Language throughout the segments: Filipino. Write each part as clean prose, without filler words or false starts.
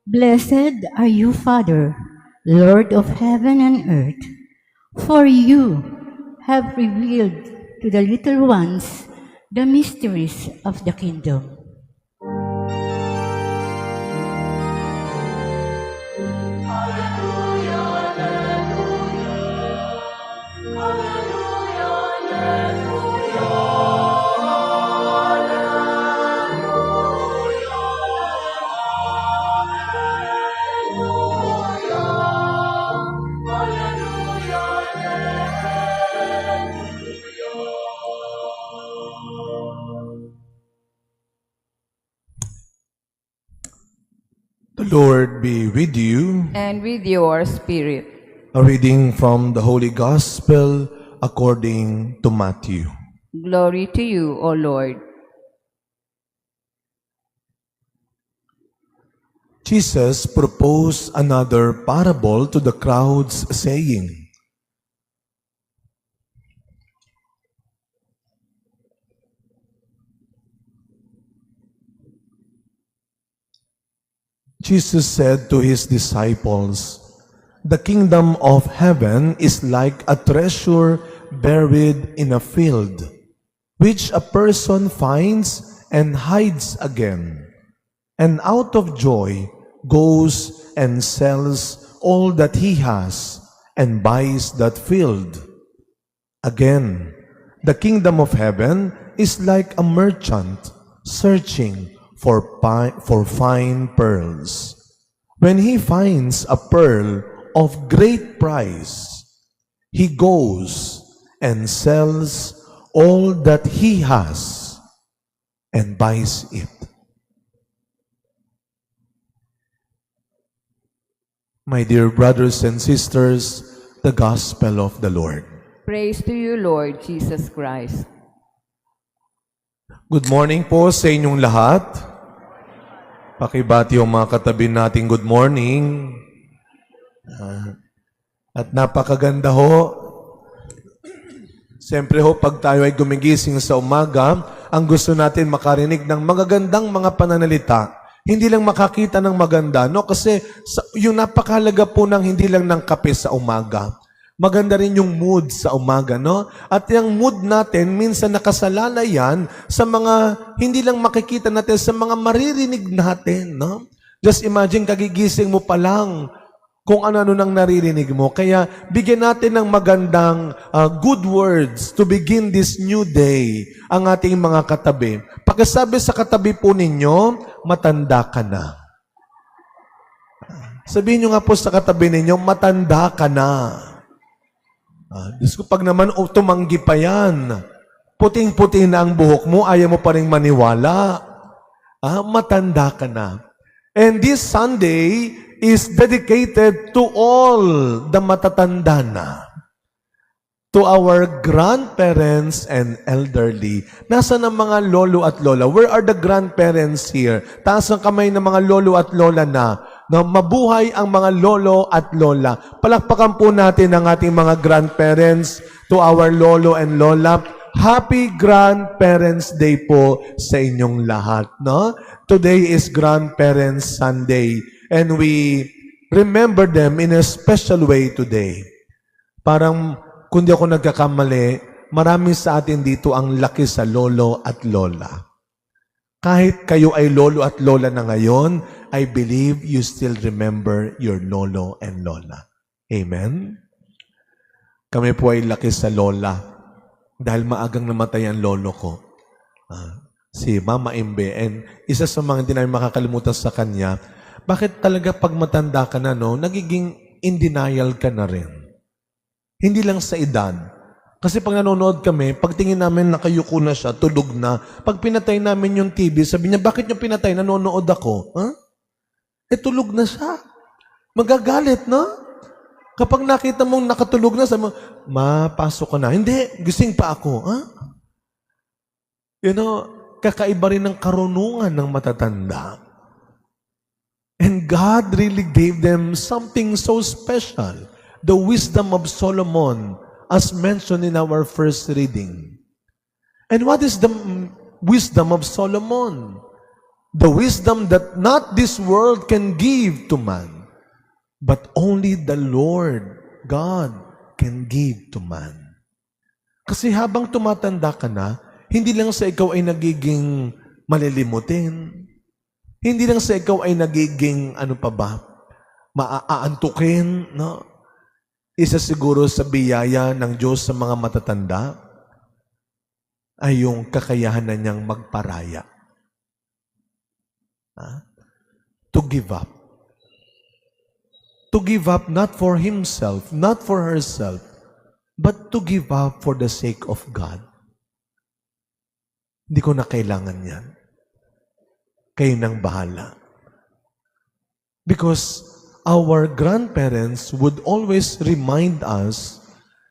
Blessed are you, Father, Lord of heaven and earth, for you have revealed to the little ones the mysteries of the kingdom. The Lord be with you. And with your spirit. A reading from the Holy Gospel according to Matthew. Glory to you, O Lord. Jesus proposed another parable to the crowds, saying, Jesus said to his disciples, "The kingdom of heaven is like a treasure buried in a field, which a person finds and hides again, and out of joy goes and sells all that he has and buys that field. Again, the kingdom of heaven is like a merchant searching for fine pearls. When he finds a pearl of great price, he goes and sells all that he has and buys it." My dear brothers and sisters, the Gospel of the Lord. Praise to you, Lord Jesus Christ. Good morning po sa inyong lahat. Pakibati yung mga katabi nating good morning. At napakaganda ho. Siyempre ho, pag tayo ay gumigising sa umaga, ang gusto natin makarinig ng magagandang mga pananalita. Hindi lang makakita ng maganda, no? Kasi yung napakahalaga po ng hindi lang ng kape sa umaga. Maganda rin yung mood sa umaga, no? At yung mood natin, minsan nakasalalay yan sa mga, hindi lang makikita natin, sa mga maririnig natin, no? Just imagine, kagigising mo pa lang kung ano-ano nang naririnig mo. Kaya, bigyan natin ng magandang good words to begin this new day, ang ating mga katabi. Pagkasabi sa katabi po ninyo, matanda ka na. Sabihin nyo nga po sa katabi ninyo, matanda ka na. Diyos ko, pag naman tumanggi pa yan, puting-puti na ang buhok mo, ayaw mo pa rin maniwala. Matanda ka na. And this Sunday is dedicated to all the matatanda na. To our grandparents and elderly. Nasaan ang mga lolo at lola? Where are the grandparents here? Taas ang kamay ng mga lolo at lola na mabuhay ang mga lolo at lola. Palakpakan po natin ang ating mga grandparents, to our lolo and lola. Happy Grandparents Day po sa inyong lahat. No? Today is Grandparents Sunday and we remember them in a special way today. Parang, kung di ako nagkakamali, marami sa atin dito ang laki sa lolo at lola. Kahit kayo ay lolo at lola na ngayon, I believe you still remember your lolo and lola. Amen? Kami po ay laki sa lola dahil maagang namatay ang lolo ko. Si Mama Imbe. And isa sa mga hindi namin makakalimutan sa kanya, bakit talaga pag matanda ka na, no, nagiging in denial ka na rin? Hindi lang sa edad. Kasi pag nanonood kami, pagtingin namin nakayuko na siya, tulog na. Pag pinatay namin yung TV, sabi niya, bakit niyo pinatay? Nanonood ako. Tulog na siya. Magagalit, no? Kapag nakita mong nakatulog na, sabi mo, pasok ka na. Hindi, gising pa ako. You know, kakaiba rin ng karunungan ng matatanda. And God really gave them something so special. The wisdom of Solomon, as mentioned in our first reading. And what is the wisdom of Solomon? The wisdom that not this world can give to man, but only the Lord God can give to man. Kasi habang tumatanda ka na, hindi lang sa ikaw ay nagiging malilimutin. Hindi lang sa ikaw ay nagiging, maaantukin, no? Isa siguro sa biyaya ng Diyos sa mga matatanda ay yung kakayahan na niyang magparaya. To give up. To give up not for himself, not for herself, but to give up for the sake of God. Hindi ko na kailangan yan. Kayo nang bahala. Because our grandparents would always remind us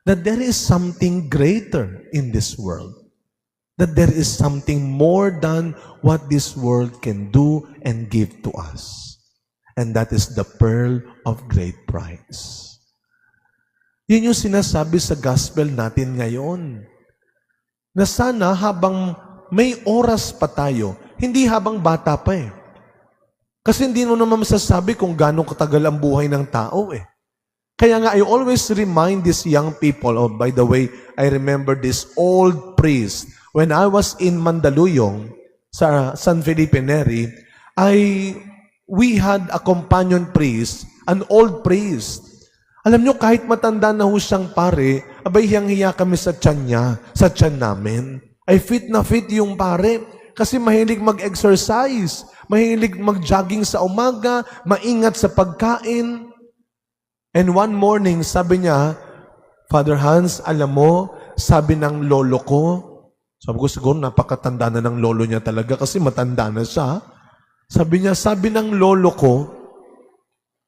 that there is something greater in this world. That there is something more than what this world can do and give to us. And that is the pearl of great price. Yun yung sinasabi sa gospel natin ngayon. Na sana habang may oras pa tayo, hindi habang bata pa eh. Kasi hindi mo naman masasabi kung gano'ng katagal ang buhay ng tao eh. Kaya nga, I always remind these young people, by the way, I remember this old priest. When I was in Mandaluyong, sa San Felipe Neri, we had a companion priest, an old priest. Alam nyo, kahit matanda na ho siyang pare, abay hiyang-hiya kami sa tiyan niya, sa tiyan namin. Ay fit na fit yung pare, kasi mahilig mag-exercise, mahilig mag-jogging sa umaga, maingat sa pagkain. And one morning, sabi niya, Father Hans, alam mo, sabi ng lolo ko, sabi ko siguro napakatanda na ng lolo niya talaga kasi matanda na siya. Sabi niya, sabi ng lolo ko,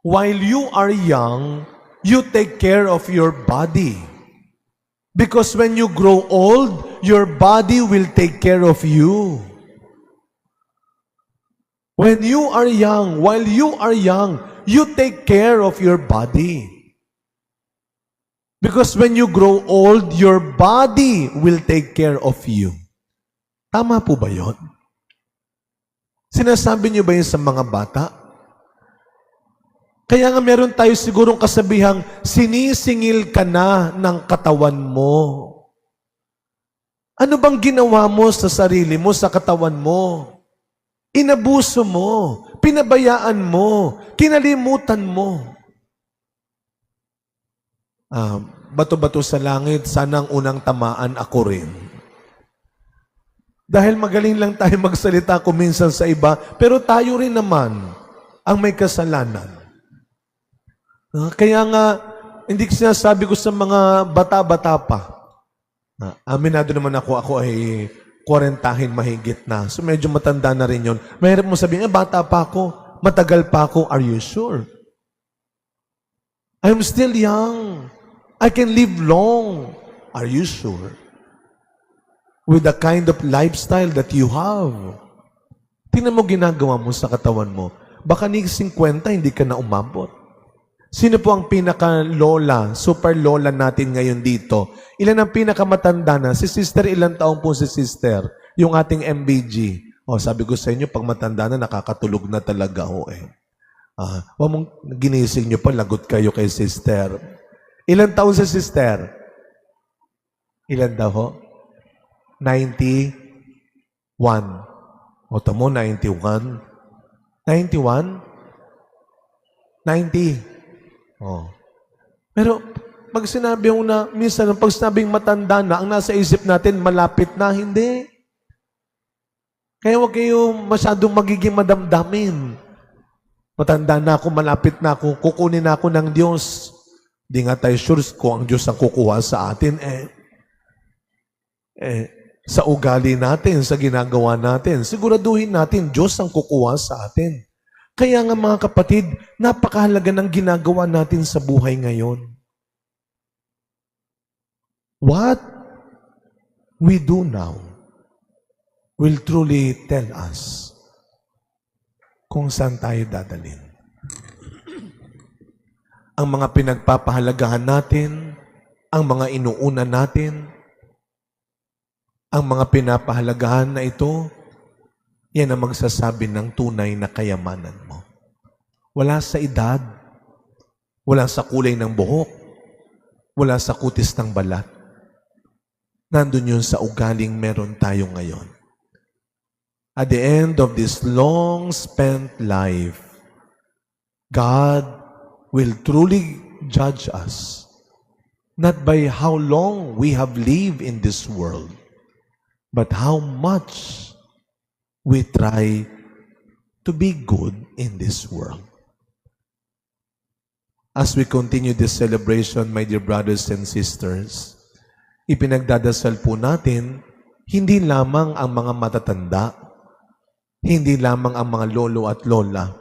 while you are young, you take care of your body. Because when you grow old, your body will take care of you. When you are young, while you are young, you take care of your body. Because when you grow old, your body will take care of you. Tama po ba yun? Sinasabi niyo ba yun sa mga bata? Kaya nga meron tayo sigurong kasabihang, sinisingil ka na ng katawan mo. Ano bang ginawa mo sa sarili mo, sa katawan mo? Inabuso mo, pinabayaan mo, kinalimutan mo. Bato-bato sa langit, sana ang unang tamaan ako rin. Dahil magaling lang tayo magsalita kuminsan sa iba, pero tayo rin naman ang may kasalanan. Kaya nga, hindi ko sinasabi ko sa mga bata-bata pa. Aminado naman ako ay 40 mahigit na. So medyo matanda na rin yun. Mahirap mo sabihin, bata pa ako, matagal pa ako, are you sure? I'm still young. I can live long. Are you sure? With the kind of lifestyle that you have. Tingnan mo ginagawa mo sa katawan mo. Baka ni 50, hindi ka na umabot. Sino po ang pinaka-lola, super lola natin ngayon dito? Ilan ang pinakamatanda na? Si sister, ilang taong po si sister? Yung ating MBG. Sabi ko sa inyo, pag matanda na, nakakatulog na talaga ho eh. Huwag mong ginising nyo pa, lagot kayo kay sister. Ilan taon si sister? Ilan daw ho? 91. Tamo, 91. 91? 90. Pero, pag sinabi mo na, minsan, pag sinabing matanda na, ang nasa isip natin, malapit na, hindi. Kaya huwag kayo masyadong magiging madamdamin. Matanda na ako, malapit na ako, kukunin na ako ng Diyos. Di nga tayo sure kung ang Diyos ang kukuha sa atin, sa ugali natin, sa ginagawa natin, siguraduhin natin, Diyos ang kukuha sa atin. Kaya nga mga kapatid, napakahalaga ng ginagawa natin sa buhay ngayon. What we do now will truly tell us kung saan tayo dadalhin. Ang mga pinagpapahalagahan natin ang mga inuuna natin, ang mga pinapahalagahan na ito, yan ang magsasabi ng tunay na kayamanan mo. Wala sa edad, wala sa kulay ng buhok, wala sa kutis ng balat. Nandun yun sa ugaling meron tayo ngayon. At the end of this long spent life, God will truly judge us, not by how long we have lived in this world, but how much we try to be good in this world. As we continue this celebration, my dear brothers and sisters, ipinagdadasal po natin, hindi lamang ang mga matatanda, hindi lamang ang mga lolo at lola.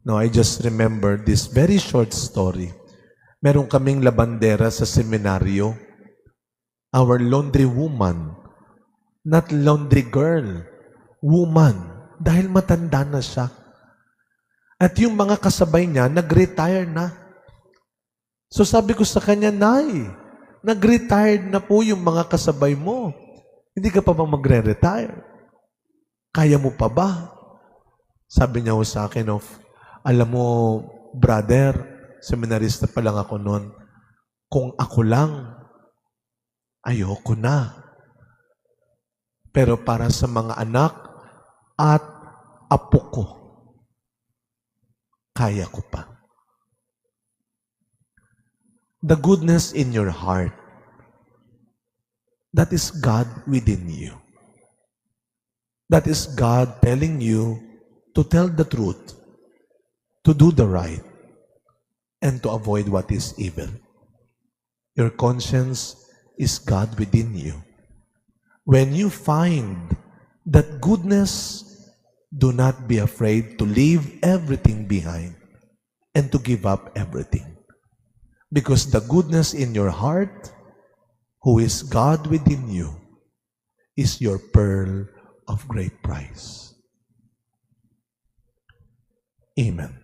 No, I just remember this very short story. Meron kaming labandera sa seminaryo. Our laundry woman, not laundry girl, woman, dahil matanda na siya. At yung mga kasabay niya, nag-retire na. So sabi ko sa kanya, Nay, nag-retired na po yung mga kasabay mo. Hindi ka pa ba magre-retire? Kaya mo pa ba? Sabi niya sa akin, alam mo, brother, seminarista pa lang ako noon, kung ako lang, ayoko na. Pero para sa mga anak at apo ko, kaya ko pa. The goodness in your heart, that is God within you. That is God telling you to tell the truth, to do the right, and to avoid what is evil. Your conscience is God within you. When you find that goodness, do not be afraid to leave everything behind and to give up everything. Because the goodness in your heart, who is God within you, is your pearl of great price. Amen.